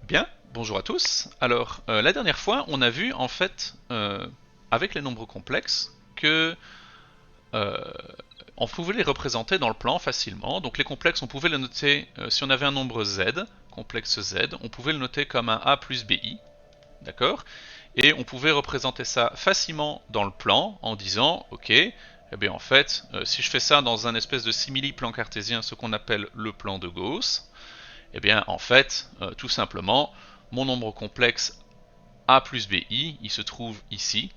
Bien, bonjour à tous. Alors, la dernière fois, on a vu en fait, avec les nombres complexes, que euh, on pouvait les représenter dans le plan facilement. Donc les complexes, on pouvait les noter, si on avait un nombre z, complexe z, on pouvait le noter comme un a plus bi, d'accord? Et on pouvait représenter ça facilement dans le plan en disant, ok, eh bien en fait, si je fais ça dans un espèce de simili-plan cartésien, ce qu'on appelle le plan de Gauss, eh bien en fait, tout simplement, mon nombre complexe a plus bi, il se trouve ici,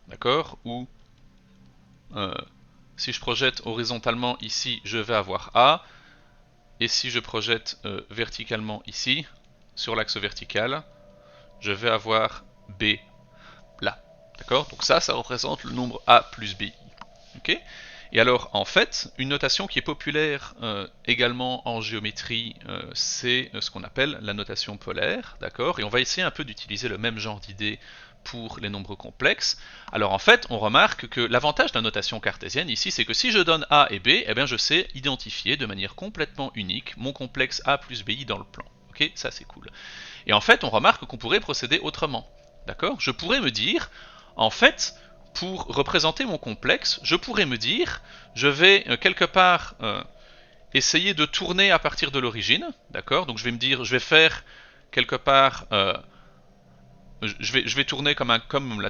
d'accord? Ou euh, si je projette horizontalement ici, je vais avoir a, et si je projette verticalement ici, sur l'axe vertical, je vais avoir b là, d'accord? Donc ça représente le nombre a plus bi, ok? Et alors, en fait, une notation qui est populaire également en géométrie, c'est ce qu'on appelle la notation polaire, d'accord? Et on va essayer un peu d'utiliser le même genre d'idée pour les nombres complexes. Alors en fait, on remarque que l'avantage de la notation cartésienne ici, c'est que si je donne a et b, eh bien je sais identifier de manière complètement unique mon complexe a plus bi dans le plan. Ok, ça c'est cool. Et en fait, on remarque qu'on pourrait procéder autrement. D'accord? Je pourrais me dire, en fait, pour représenter mon complexe, je pourrais me dire, je vais quelque part essayer de tourner à partir de l'origine. D'accord? Donc je vais me dire, je vais faire quelque part, je vais tourner comme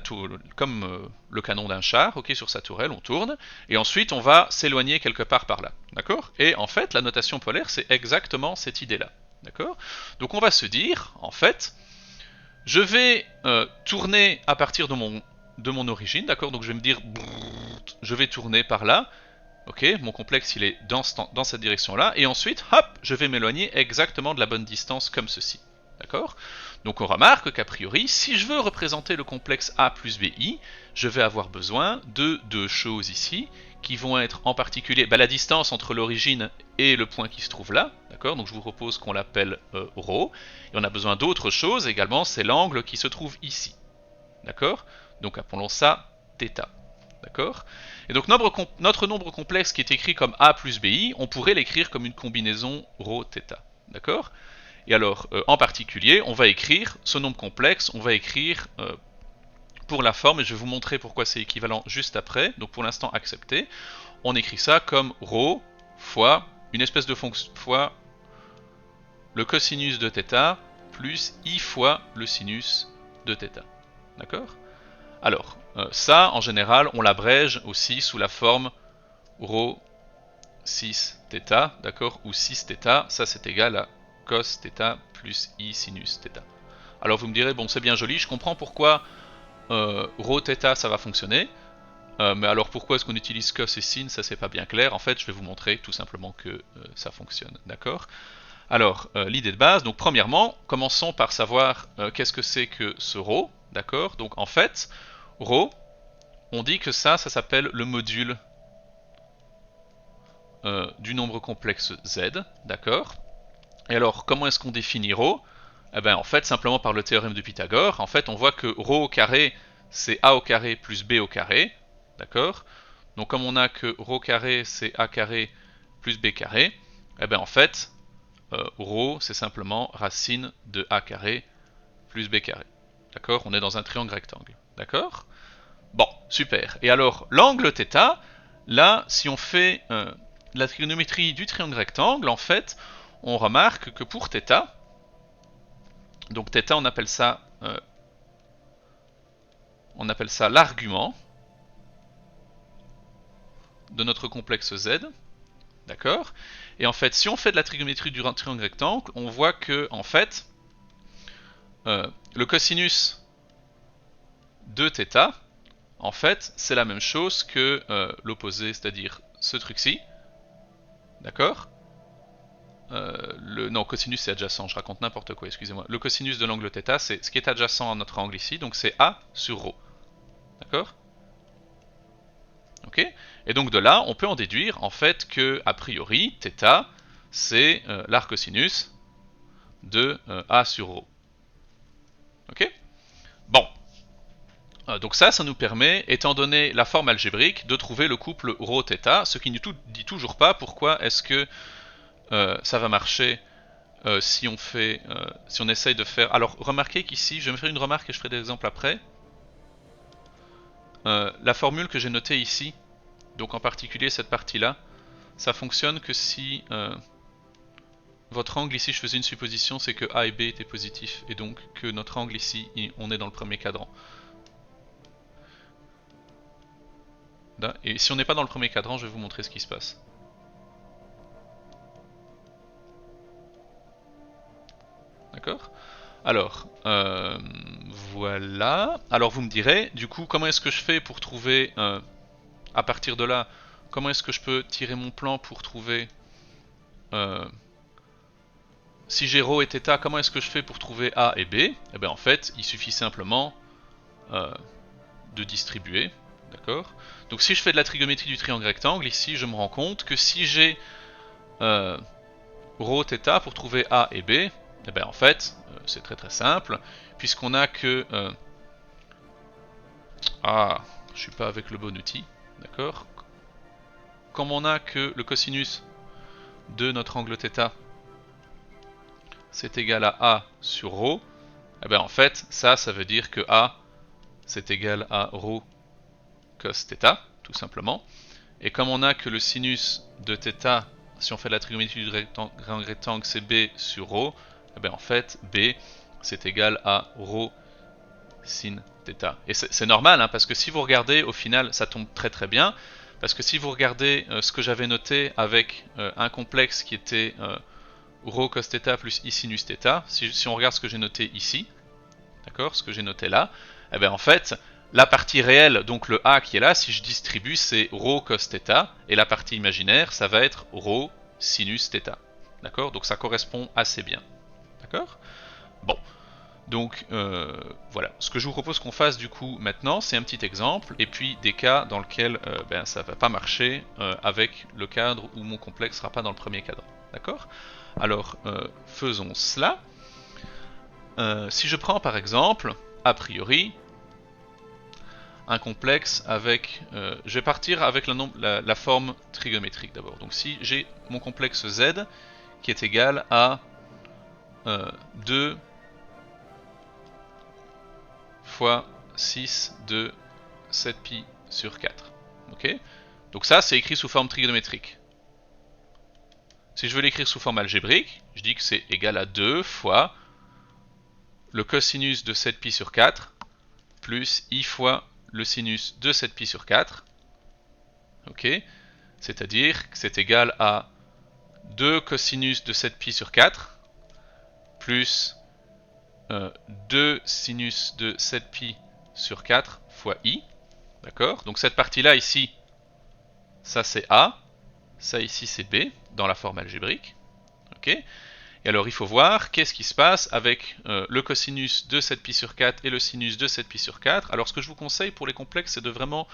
le canon d'un char, ok, sur sa tourelle, on tourne, et ensuite on va s'éloigner quelque part par là. D'accord? Et en fait, la notation polaire, c'est exactement cette idée-là. D'accord? Donc on va se dire, en fait, je vais tourner à partir de mon origine, d'accord? Donc je vais me dire, je vais tourner par là, ok? Mon complexe il est dans cette direction-là, et ensuite, hop, je vais m'éloigner exactement de la bonne distance comme ceci, d'accord? Donc on remarque qu'a priori, si je veux représenter le complexe A plus BI, je vais avoir besoin de deux choses ici, qui vont être en particulier la distance entre l'origine et le point qui se trouve là, d'accord? Donc je vous propose qu'on l'appelle ρ, et on a besoin d'autre chose également, c'est l'angle qui se trouve ici, d'accord? Donc appelons ça θ, d'accord? Et donc notre nombre complexe qui est écrit comme A plus BI, on pourrait l'écrire comme une combinaison ρθ, d'accord? Et alors, en particulier, on va écrire ce nombre complexe, on va écrire pour la forme, et je vais vous montrer pourquoi c'est équivalent juste après, donc pour l'instant accepté, on écrit ça comme ρ fois une espèce de fonction fois le cosinus de θ plus i fois le sinus de θ. D'accord? Alors, ça, en général, on l'abrège aussi sous la forme ρ 6 θ, d'accord? Ou 6 θ, ça c'est égal à cos θ plus i sinus θ. Alors vous me direz, bon c'est bien joli, je comprends pourquoi ρ θ ça va fonctionner, mais alors pourquoi est-ce qu'on utilise cos et sin, ça c'est pas bien clair. En fait, je vais vous montrer tout simplement que ça fonctionne, d'accord? Alors, l'idée de base, donc premièrement, commençons par savoir qu'est-ce que c'est que ce ρ, d'accord? Donc en fait, ρ, on dit que ça s'appelle le module du nombre complexe z, d'accord? Et alors, comment est-ce qu'on définit ρ? Eh bien, en fait, simplement par le théorème de Pythagore, en fait, on voit que ρ au carré, c'est a au carré plus b au carré, d'accord? Donc, comme on a que ρ carré, c'est a carré plus b carré, eh bien, en fait, ρ, c'est simplement racine de a carré plus b carré. D'accord? On est dans un triangle rectangle. D'accord? Bon, super. Et alors, l'angle θ, là, si on fait la trigonométrie du triangle rectangle, en fait, on remarque que pour θ, donc θ, on appelle ça l'argument de notre complexe z, d'accord? Et en fait, si on fait de la trigonométrie du triangle rectangle, on voit que, en fait, le cosinus de θ, en fait, c'est la même chose que l'opposé, c'est-à-dire ce truc-ci, d'accord? Non, cosinus c'est adjacent, je raconte n'importe quoi, excusez-moi. Le cosinus de l'angle θ, c'est ce qui est adjacent à notre angle ici, donc c'est A sur ρ. D'accord? Ok? Et donc de là, on peut en déduire en fait que, a priori, θ, c'est l'arc-cosinus de A sur ρ. Ok? Bon. Donc ça nous permet, étant donné la forme algébrique, de trouver le couple ρθ, ce qui ne dit toujours pas pourquoi est-ce que ça va marcher si on essaye de faire... Alors remarquez qu'ici, je vais me faire une remarque et je ferai des exemples après. La formule que j'ai notée ici, donc en particulier cette partie-là, ça fonctionne que si votre angle ici, je faisais une supposition, c'est que A et B étaient positifs, et donc que notre angle ici, on est dans le premier cadran. Et si on n'est pas dans le premier cadran, je vais vous montrer ce qui se passe. D'accord? Alors, voilà. Alors vous me direz, du coup, comment est-ce que je fais pour trouver, à partir de là, comment est-ce que je peux tirer mon plan pour trouver, si j'ai ρ et θ, comment est-ce que je fais pour trouver A et B? Eh bien en fait, il suffit simplement de distribuer, d'accord? Donc si je fais de la trigonométrie du triangle rectangle, ici je me rends compte que si j'ai ρ, θ pour trouver A et B, eh bien en fait, c'est très très simple, puisqu'on a que... je suis pas avec le bon outil, d'accord? Comme on a que le cosinus de notre angle θ, c'est égal à A sur ρ, eh bien en fait, ça veut dire que A, c'est égal à ρ cos θ, tout simplement. Et comme on a que le sinus de θ, si on fait la trigonométrie du rectangle, c'est B sur ρ, eh bien en fait, B, c'est égal à ρ sin θ. Et c'est normal, hein, parce que si vous regardez, au final, ça tombe très très bien, parce que si vous regardez ce que j'avais noté avec un complexe qui était ρ cos θ plus I sinus θ, si on regarde ce que j'ai noté ici, d'accord, ce que j'ai noté là, eh bien en fait, la partie réelle, donc le A qui est là, si je distribue, c'est ρ cos θ, et la partie imaginaire, ça va être ρ sinus θ. D'accord? Donc ça correspond assez bien. D'accord? Bon. Donc voilà. Ce que je vous propose qu'on fasse du coup maintenant, c'est un petit exemple, et puis des cas dans lesquels ça ne va pas marcher avec le cadre où mon complexe ne sera pas dans le premier cadre. D'accord? Alors, faisons cela. Si je prends par exemple, a priori, un complexe avec... je vais partir avec la forme trigonométrique d'abord. Donc si j'ai mon complexe Z qui est égal à 2 fois 6 de 7pi sur 4. Ok? Donc ça, c'est écrit sous forme trigonométrique. Si je veux l'écrire sous forme algébrique, je dis que c'est égal à 2 fois le cosinus de 7pi sur 4 plus i fois le sinus de 7pi sur 4. Ok? C'est-à-dire que c'est égal à 2 cosinus de 7pi sur 4 plus 2 sinus de 7pi sur 4 fois i. D'accord? Donc cette partie-là ici, ça c'est A, ça ici c'est B, dans la forme algébrique. Ok? Et alors il faut voir qu'est-ce qui se passe avec le cosinus de 7pi sur 4 et le sinus de 7pi sur 4. Alors ce que je vous conseille pour les complexes, c'est de vraiment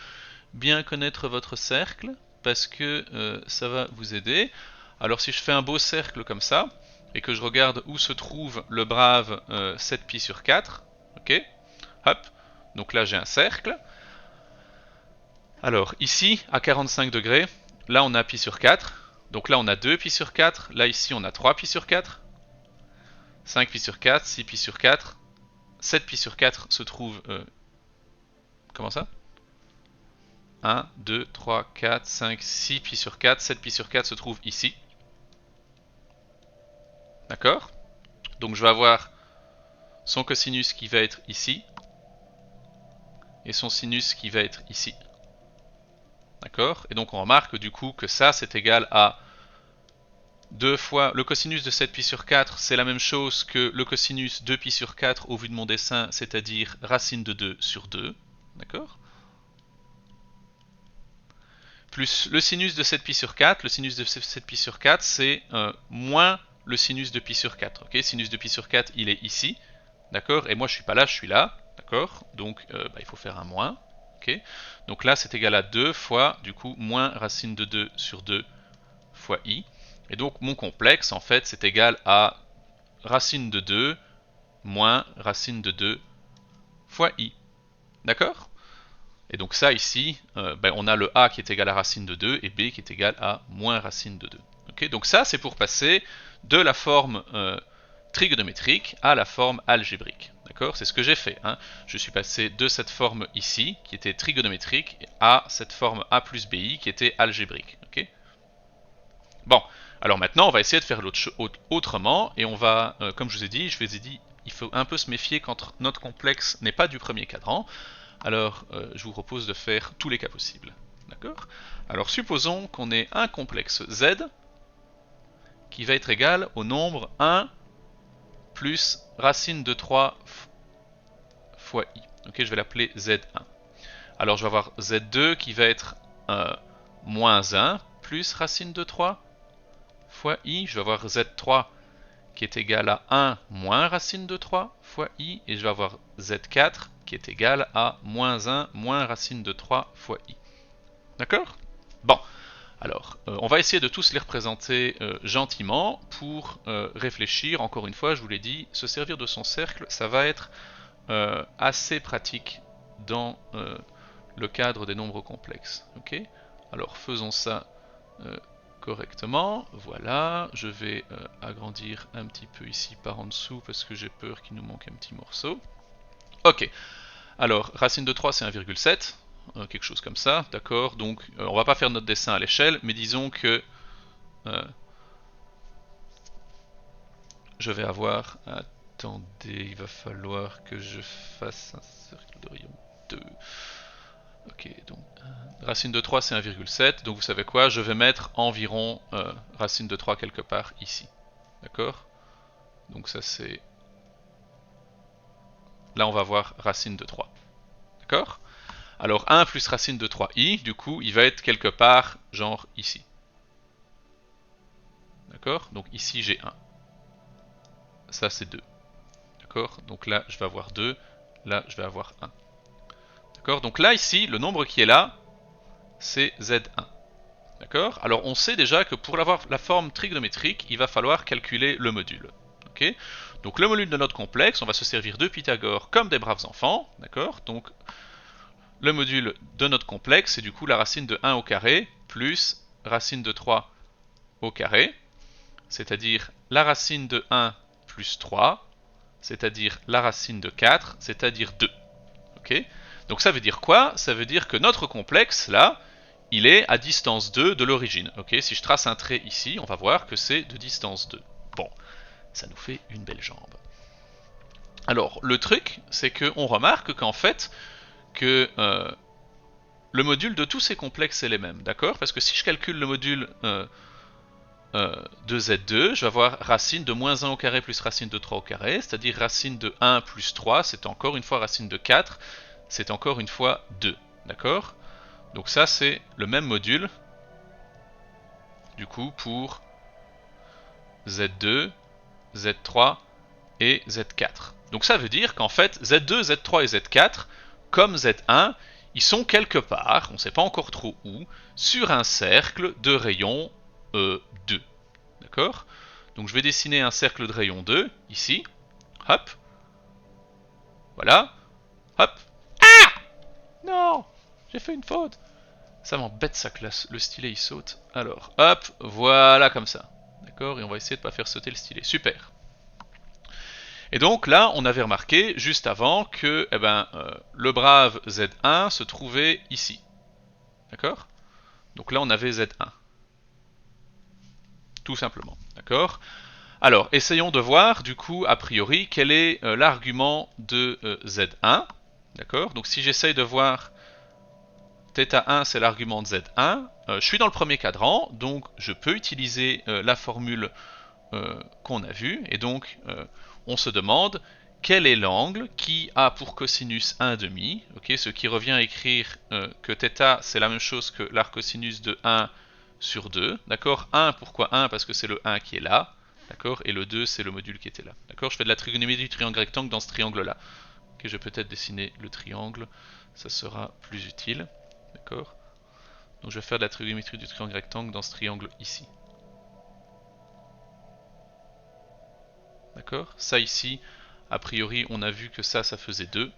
bien connaître votre cercle, parce que ça va vous aider. Alors si je fais un beau cercle comme ça, et que je regarde où se trouve le brave 7pi sur 4, ok, hop, donc là j'ai un cercle. Alors ici, à 45 degrés, là on a pi sur 4, donc là on a 2 pi sur 4, là ici on a 3 pi sur 4, 5 pi sur 4, 6 pi sur 4, 7 pi sur 4 se trouve... comment ça? 1, 2, 3, 4, 5, 6 pi sur 4, 7 pi sur 4 se trouve ici. D'accord? Donc je vais avoir son cosinus qui va être ici, et son sinus qui va être ici. D'accord? Et donc on remarque du coup que ça c'est égal à 2 fois le cosinus de 7pi sur 4, c'est la même chose que le cosinus de pi sur 4 au vu de mon dessin, c'est-à-dire racine de 2 sur 2. D'accord? Plus le sinus de 7pi sur 4, le sinus de 7pi sur 4 c'est moins le sinus de pi sur 4. Ok? Sinus de pi sur 4 il est ici. D'accord? Et moi je suis pas là, je suis là. D'accord? Donc il faut faire un moins. Okay. Donc là c'est égal à 2 fois du coup moins racine de 2 sur 2 fois i. Et donc mon complexe en fait c'est égal à racine de 2 moins racine de 2 fois i. D'accord? Et donc ça ici, on a le a qui est égal à racine de 2 et b qui est égal à moins racine de 2. Okay, donc ça, c'est pour passer de la forme trigonométrique à la forme algébrique. D'accord? C'est ce que j'ai fait. Hein. Je suis passé de cette forme ici, qui était trigonométrique, à cette forme a plus bi, qui était algébrique. Okay? Bon, alors maintenant, on va essayer de faire autrement, et on va, comme je vous ai dit, il faut un peu se méfier quand notre complexe n'est pas du premier cadran. Alors, je vous propose de faire tous les cas possibles. D'accord? Alors, supposons qu'on ait un complexe Z qui va être égal au nombre 1 plus racine de 3 fois i. Ok, je vais l'appeler Z1. Alors je vais avoir Z2 qui va être moins 1 plus racine de 3 fois i. Je vais avoir Z3 qui est égal à 1 moins racine de 3 fois i. Et je vais avoir Z4 qui est égal à moins 1 moins racine de 3 fois i. D'accord? Bon, alors, on va essayer de tous les représenter gentiment pour réfléchir. Encore une fois, je vous l'ai dit, se servir de son cercle, ça va être assez pratique dans le cadre des nombres complexes. Ok? Alors, faisons ça correctement. Voilà, je vais agrandir un petit peu ici par en dessous parce que j'ai peur qu'il nous manque un petit morceau. Ok, alors, racine de 3, c'est 1,7. Quelque chose comme ça, d'accord. Donc on va pas faire notre dessin à l'échelle, mais disons que je vais avoir, attendez, il va falloir que je fasse un cercle de rayon 2. Ok, donc racine de 3 c'est 1,7, donc vous savez quoi, je vais mettre environ racine de 3 quelque part ici, d'accord. Donc ça c'est, là on va voir racine de 3, d'accord. Alors 1 plus racine de 3i, du coup il va être quelque part genre ici. D'accord? Donc ici j'ai 1. Ça c'est 2. D'accord? Donc là je vais avoir 2. Là je vais avoir 1. D'accord? Donc là ici, le nombre qui est là, c'est Z1. D'accord? Alors on sait déjà que pour avoir la forme trigonométrique, il va falloir calculer le module. Ok? Donc le module de notre complexe, on va se servir de Pythagore comme des braves enfants. D'accord? Donc le module de notre complexe, c'est du coup la racine de 1 au carré plus racine de 3 au carré, c'est-à-dire la racine de 1 plus 3, c'est-à-dire la racine de 4, c'est-à-dire 2. Ok? Donc ça veut dire quoi? Ça veut dire que notre complexe, là, il est à distance 2 de l'origine. Ok? Si je trace un trait ici, on va voir que c'est de distance 2. Bon, ça nous fait une belle jambe. Alors, le truc, c'est qu'on remarque qu'en fait, que le module de tous ces complexes est les mêmes, d'accord? Parce que si je calcule le module de Z2, je vais avoir racine de moins 1 au carré plus racine de 3 au carré, c'est-à-dire racine de 1 plus 3, c'est encore une fois racine de 4, c'est encore une fois 2, d'accord? Donc ça c'est le même module, du coup pour Z2, Z3 et Z4. Donc ça veut dire qu'en fait Z2, Z3 et Z4, comme Z1, ils sont quelque part, on ne sait pas encore trop où, sur un cercle de rayon 2. D'accord? Donc je vais dessiner un cercle de rayon 2, ici. Hop. Voilà. Hop. Non! J'ai fait une faute. Ça m'embête ça que le stylet il saute. Alors, hop, voilà comme ça. D'accord? Et on va essayer de ne pas faire sauter le stylet. Super. Et donc là, on avait remarqué juste avant que le brave Z1 se trouvait ici. D'accord? Donc là, on avait Z1. Tout simplement. D'accord? Alors, essayons de voir, du coup, a priori, quel est l'argument de Z1. D'accord? Donc si j'essaye de voir θ1, c'est l'argument de Z1, je suis dans le premier cadran, donc je peux utiliser la formule qu'on a vue, et donc on se demande quel est l'angle qui a pour cosinus 1,5, okay, ce qui revient à écrire que θ c'est la même chose que l'arc-cosinus de 1 sur 2, d'accord? 1, pourquoi 1? Parce que c'est le 1 qui est là, d'accord? Et le 2 c'est le module qui était là, d'accord? Je fais de la trigonométrie du triangle rectangle dans ce triangle-là. Okay, je vais peut-être dessiner le triangle, ça sera plus utile, d'accord? Donc je vais faire de la trigonométrie du triangle rectangle dans ce triangle ici. D'accord? Ça ici, a priori, on a vu que ça faisait 2.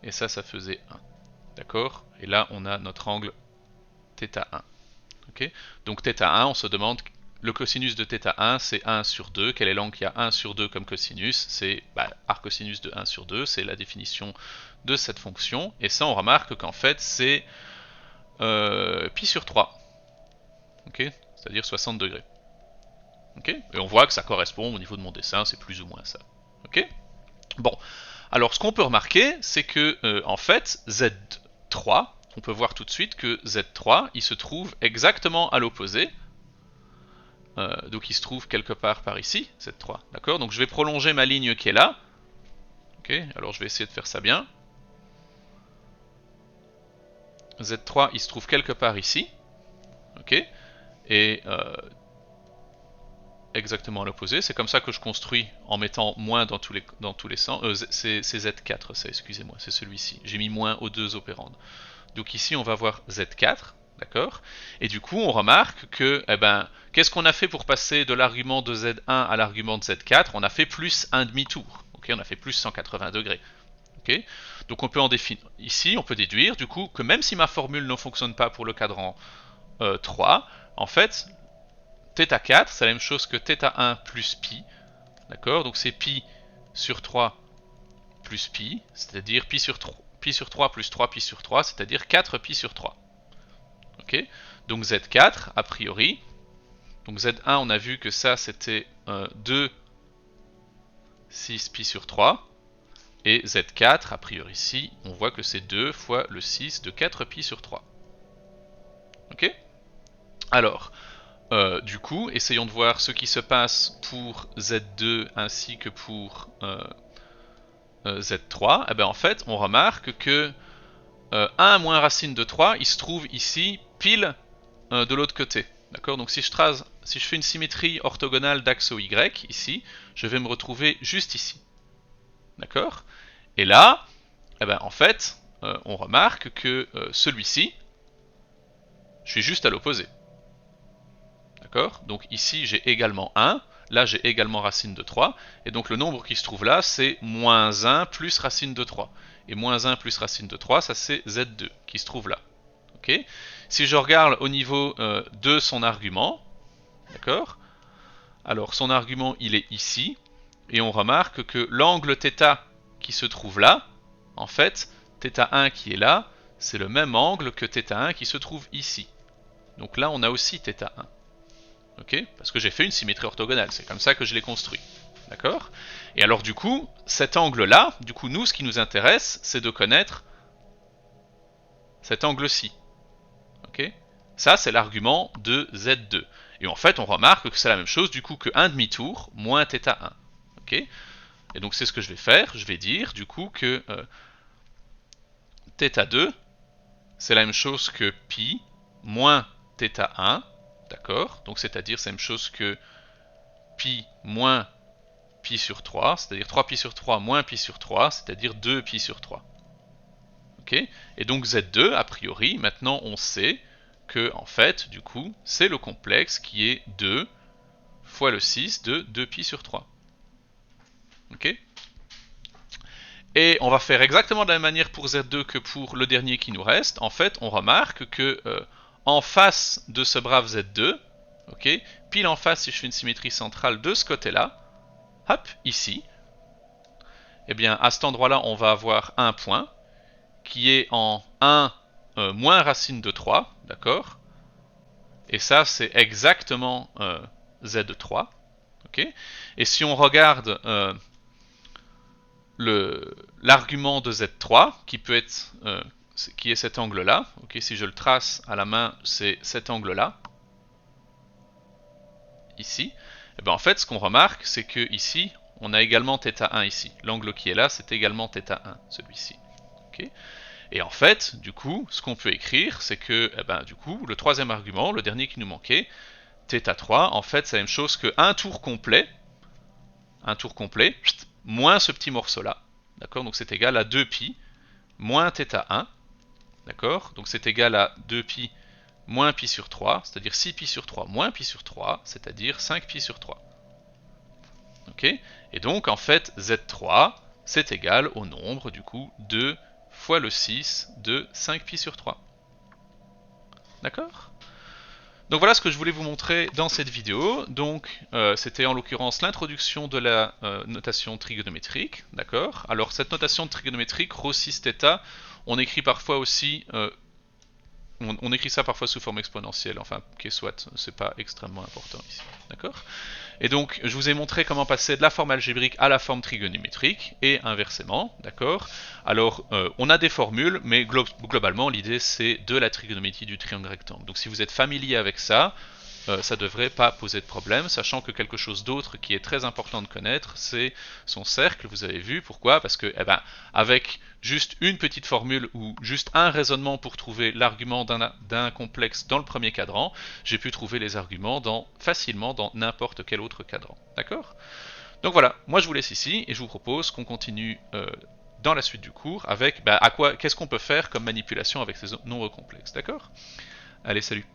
Et ça faisait 1. D'accord? Et là, on a notre angle θ1. Okay, donc θ1, on se demande, le cosinus de θ1 c'est 1 sur 2. Quel est l'angle qui a 1 sur 2 comme cosinus? C'est arccosinus de 1 sur 2, c'est la définition de cette fonction. Et ça, on remarque qu'en fait, c'est pi sur 3. Okay, c'est-à-dire 60 degrés. Okay, et on voit que ça correspond au niveau de mon dessin, c'est plus ou moins ça. Okay, bon, alors ce qu'on peut remarquer, c'est que en fait, Z3, on peut voir tout de suite que Z3, il se trouve exactement à l'opposé. Donc il se trouve quelque part par ici, Z3. D'accord, donc je vais prolonger ma ligne qui est là. Ok, alors je vais essayer de faire ça bien. Z3, il se trouve quelque part ici. Ok, et exactement à l'opposé. C'est comme ça que je construis en mettant moins dans tous les sens. C'est Z4, ça, excusez-moi, c'est celui-ci. J'ai mis moins aux deux opérandes. Donc ici, on va voir Z4, d'accord? Et du coup, on remarque que, qu'est-ce qu'on a fait pour passer de l'argument de Z1 à l'argument de Z4? On a fait plus un demi-tour, ok? On a fait plus 180 degrés, ok? Donc on peut en définir, ici, on peut déduire, du coup, que même si ma formule ne fonctionne pas pour le cadran 3, en fait, θ4, c'est la même chose que θ1 plus pi, d'accord? Donc c'est pi sur 3 plus pi, c'est-à-dire pi sur 3 plus 3 pi sur 3, c'est-à-dire 4 pi sur 3. Ok, donc Z4, a priori, donc Z1, on a vu que ça c'était 2, 6 pi sur 3, et Z4, a priori ici, on voit que c'est 2 fois le 6 de 4 pi sur 3. Ok, alors, du coup, essayons de voir ce qui se passe pour Z2 ainsi que pour Z3. Eh bien, en fait, on remarque que 1 moins racine de 3, il se trouve ici pile de l'autre côté. D'accord? Donc si je fais une symétrie orthogonale d'axe au Y, ici, je vais me retrouver juste ici. D'accord? Et là, en fait, on remarque que celui-ci, je suis juste à l'opposé. D'accord? Donc ici, j'ai également 1, là j'ai également racine de 3, et donc le nombre qui se trouve là, c'est moins 1 plus racine de 3. Et moins 1 plus racine de 3, ça c'est Z2 qui se trouve là. Okay, si je regarde au niveau de son argument, d'accord, alors son argument il est ici, et on remarque que l'angle θ qui se trouve là, en fait, θ1 qui est là, c'est le même angle que θ1 qui se trouve ici. Donc là on a aussi θ1. Ok, parce que j'ai fait une symétrie orthogonale, c'est comme ça que je l'ai construit. D'accord? Et alors du coup, cet angle-là, du coup nous ce qui nous intéresse, c'est de connaître cet angle-ci. Ok, ça c'est l'argument de Z2. Et en fait on remarque que c'est la même chose du coup que 1 demi-tour moins θ1. Ok, et donc c'est ce que je vais faire, je vais dire du coup que θ2 c'est la même chose que pi moins θ1, d'accord? Donc c'est-à-dire c'est la même chose que pi moins pi sur 3, c'est-à-dire 3 pi sur 3 moins pi sur 3, c'est-à-dire 2 pi sur 3. Ok, et donc Z2, a priori, maintenant on sait que, en fait, du coup, c'est le complexe qui est 2 fois le 6 de 2pi sur 3. Ok, et on va faire exactement de la même manière pour Z2 que pour le dernier qui nous reste. En fait, on remarque que en face de ce brave Z2, ok, pile en face, si je fais une symétrie centrale de ce côté-là, hop, ici, eh bien, à cet endroit-là, on va avoir un point qui est en 1 moins racine de 3, d'accord? Et ça, c'est exactement Z3. Okay, et si on regarde l'argument de Z3, qui peut être qui est cet angle-là, okay, si je le trace à la main, c'est cet angle-là, ici, et bien en fait, ce qu'on remarque, c'est que ici, on a également θ1 ici. L'angle qui est là, c'est également θ1, celui-ci. Okay, et en fait, du coup, ce qu'on peut écrire, c'est que, du coup, le troisième argument, le dernier qui nous manquait, θ3, en fait, c'est la même chose qu'un tour complet, moins ce petit morceau-là, d'accord? Donc c'est égal à 2pi moins θ1, d'accord? Donc c'est égal à 2pi moins pi sur 3, c'est-à-dire 6pi sur 3 moins pi sur 3, c'est-à-dire 5pi sur 3. Ok? Et donc, en fait, Z3, c'est égal au nombre, du coup, 2 fois le 6 de 5pi sur 3. D'accord? Donc voilà ce que je voulais vous montrer dans cette vidéo. Donc c'était en l'occurrence l'introduction de la notation trigonométrique, d'accord? Alors cette notation trigonométrique, ρ 6 θ, on écrit parfois aussi on écrit ça parfois sous forme exponentielle, enfin, qu'est soit, c'est pas extrêmement important ici, d'accord? Et donc, je vous ai montré comment passer de la forme algébrique à la forme trigonométrique, et inversement, d'accord? Alors, on a des formules, mais globalement, l'idée c'est de la trigonométrie du triangle rectangle. Donc si vous êtes familier avec ça, ça ne devrait pas poser de problème, sachant que quelque chose d'autre qui est très important de connaître, c'est son cercle, vous avez vu, pourquoi? Parce que, eh ben, avec juste une petite formule ou juste un raisonnement pour trouver l'argument d'un complexe dans le premier cadran, j'ai pu trouver les arguments facilement dans n'importe quel autre cadran, d'accord? Donc voilà, moi je vous laisse ici, et je vous propose qu'on continue dans la suite du cours avec, qu'est-ce qu'on peut faire comme manipulation avec ces nombres complexes, d'accord? Allez, salut!